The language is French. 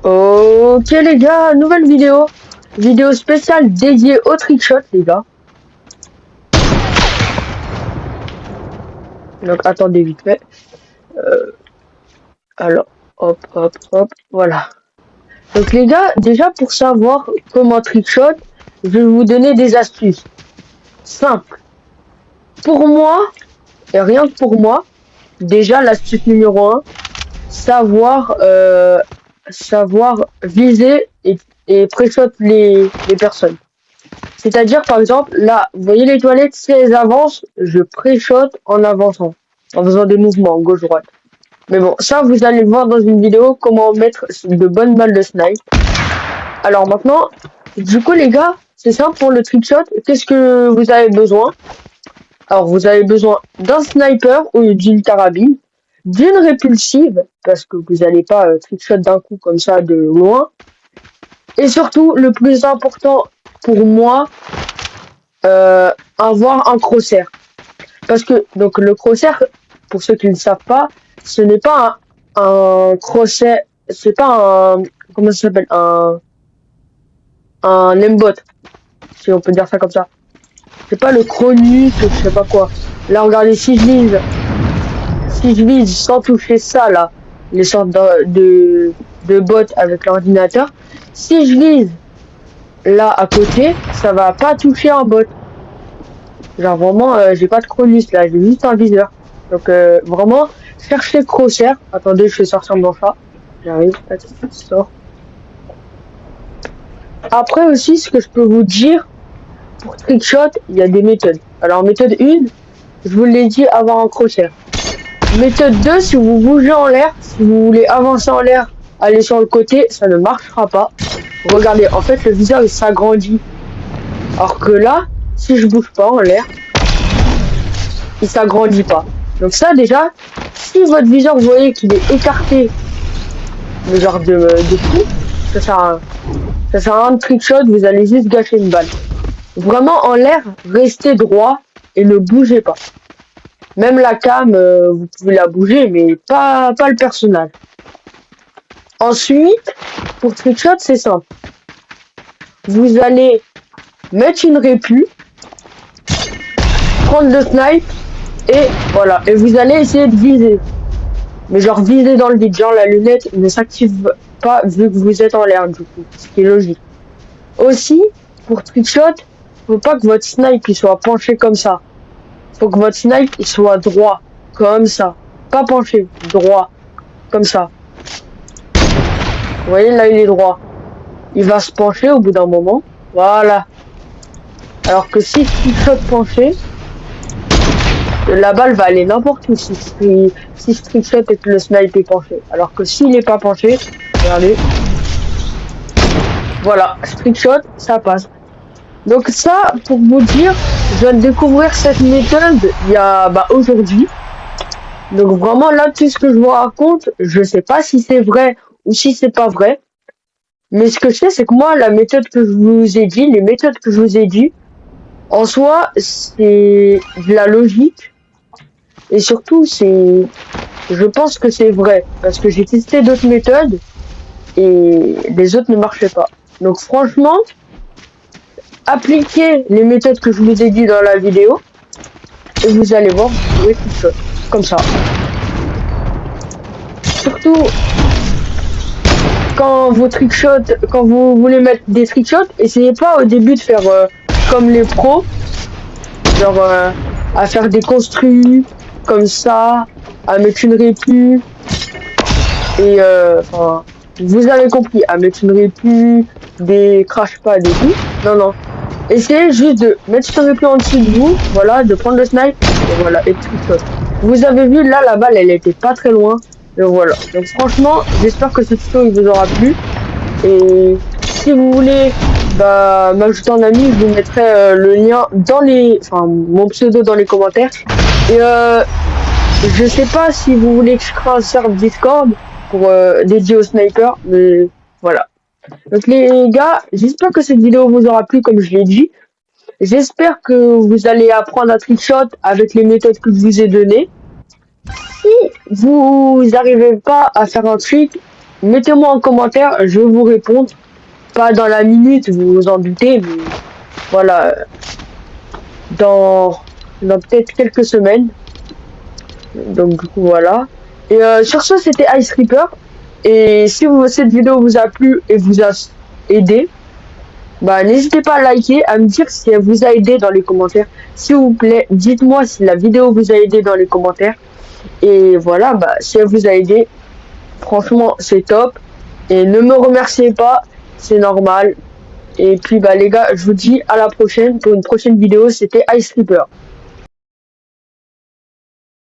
Ok les gars, nouvelle vidéo. Vidéo spéciale dédiée au trickshot les gars. Donc attendez vite fait. Alors, hop, hop, hop, voilà. Donc les gars, déjà pour savoir comment trickshot, je vais vous donner des astuces. Simples. Pour moi, et rien que pour moi, déjà l'astuce numéro 1, savoir viser et pré-shot les personnes. C'est-à-dire, par exemple, là, vous voyez les toilettes, si elles avancent, je pré-shot en avançant, en faisant des mouvements gauche-droite. Mais bon, ça, vous allez le voir dans une vidéo, comment mettre de bonnes balles de snipe. Alors maintenant, du coup, les gars, c'est simple pour le trickshot. Qu'est-ce que vous avez besoin? Alors, vous avez besoin d'un sniper ou d'une carabine, d'une répulsive, parce que vous n'allez pas trickshot d'un coup comme ça de loin. Et surtout, le plus important pour moi, avoir un crosshair. Parce que donc le crosshair, pour ceux qui ne savent pas, ce n'est pas un crosshair, c'est pas un, comment ça s'appelle, un aimbot, si on peut dire ça comme ça. C'est pas le Cronus, je sais pas quoi. Là, regardez, si je vise sans toucher ça là, les sortes de bots avec l'ordinateur, si je vise là à côté, ça va pas toucher un bot. Genre vraiment, j'ai pas de Cronus là, j'ai juste un viseur. Donc vraiment, cherchez crosshair. Attendez, je vais sortir mon chat. J'arrive, sort. Après aussi, ce que je peux vous dire, pour trickshot, il y a des méthodes. Alors méthode 1, je vous l'ai dit, avoir un crosshair. Méthode 2, si vous bougez en l'air, si vous voulez avancer en l'air, aller sur le côté, ça ne marchera pas. Regardez, en fait, le viseur il s'agrandit. Alors que là, si je bouge pas en l'air, il s'agrandit pas. Donc ça déjà, si votre viseur vous voyez qu'il est écarté, le genre de fou, ça sert à rien de trickshot, vous allez juste gâcher une balle. Vraiment en l'air, restez droit et ne bougez pas. Même la cam, vous pouvez la bouger, mais pas le personnage. Ensuite, pour trickshot, c'est simple. Vous allez mettre une répu, prendre le snipe, et voilà. Et vous allez essayer de viser. Mais genre viser dans le vide, genre la lunette ne s'active pas vu que vous êtes en l'air du coup, ce qui est logique. Aussi, pour trickshot, faut pas que votre snipe il soit penché comme ça. Faut que votre snipe il soit droit, comme ça. Pas penché, droit, comme ça. Vous voyez là il est droit. Il va se pencher au bout d'un moment. Voilà. Alors que si trickshot penché, la balle va aller n'importe où si trickshot et que le snipe est penché. Alors que s'il n'est pas penché, regardez. Voilà, trickshot, ça passe. Donc ça, pour vous dire, je viens de découvrir cette méthode il y a aujourd'hui. Donc vraiment là, tout ce que je vous raconte, je sais pas si c'est vrai ou si c'est pas vrai. Mais ce que je sais, c'est que moi, la méthode que je vous ai dit, les méthodes que je vous ai dit, en soi, c'est de la logique. Et surtout, je pense que c'est vrai. Parce que j'ai testé d'autres méthodes et les autres ne marchaient pas. Donc franchement, appliquez les méthodes que je vous ai dit dans la vidéo et vous allez voir, vous pouvez trickshot comme ça. Surtout quand vous voulez mettre des trickshots, essayez pas au début de faire comme les pros, genre à faire des construits comme ça, à mettre une répu et enfin vous avez compris, à mettre une répu, des crash pads et tout. Non. Essayez juste de mettre ce répu en dessous de vous, voilà, de prendre le snipe, et voilà, et trickshot. Vous avez vu, là, la balle, elle était pas très loin, et voilà. Donc franchement, j'espère que ce tuto, il vous aura plu. Et si vous voulez m'ajouter en ami, je vous mettrai le lien dans mon pseudo dans les commentaires. Et je sais pas si vous voulez que je crée un serveur Discord pour dédié au sniper, mais voilà. Donc les gars, j'espère que cette vidéo vous aura plu comme je l'ai dit. J'espère que vous allez apprendre à trickshot avec les méthodes que je vous ai données. Si vous n'arrivez pas à faire un trick, mettez-moi en commentaire, je vais vous répondre. Pas dans la minute, vous vous en doutez, mais voilà, dans, dans peut-être quelques semaines. Donc du coup voilà. Et sur ce, c'était Ice Reaper. Et si cette vidéo vous a plu et vous a aidé, bah n'hésitez pas à liker, à me dire si elle vous a aidé dans les commentaires. S'il vous plaît, dites-moi si la vidéo vous a aidé dans les commentaires. Et voilà, bah si elle vous a aidé, franchement c'est top. Et ne me remerciez pas, c'est normal. Et puis bah les gars, je vous dis à la prochaine pour une prochaine vidéo. C'était Ice Reaper.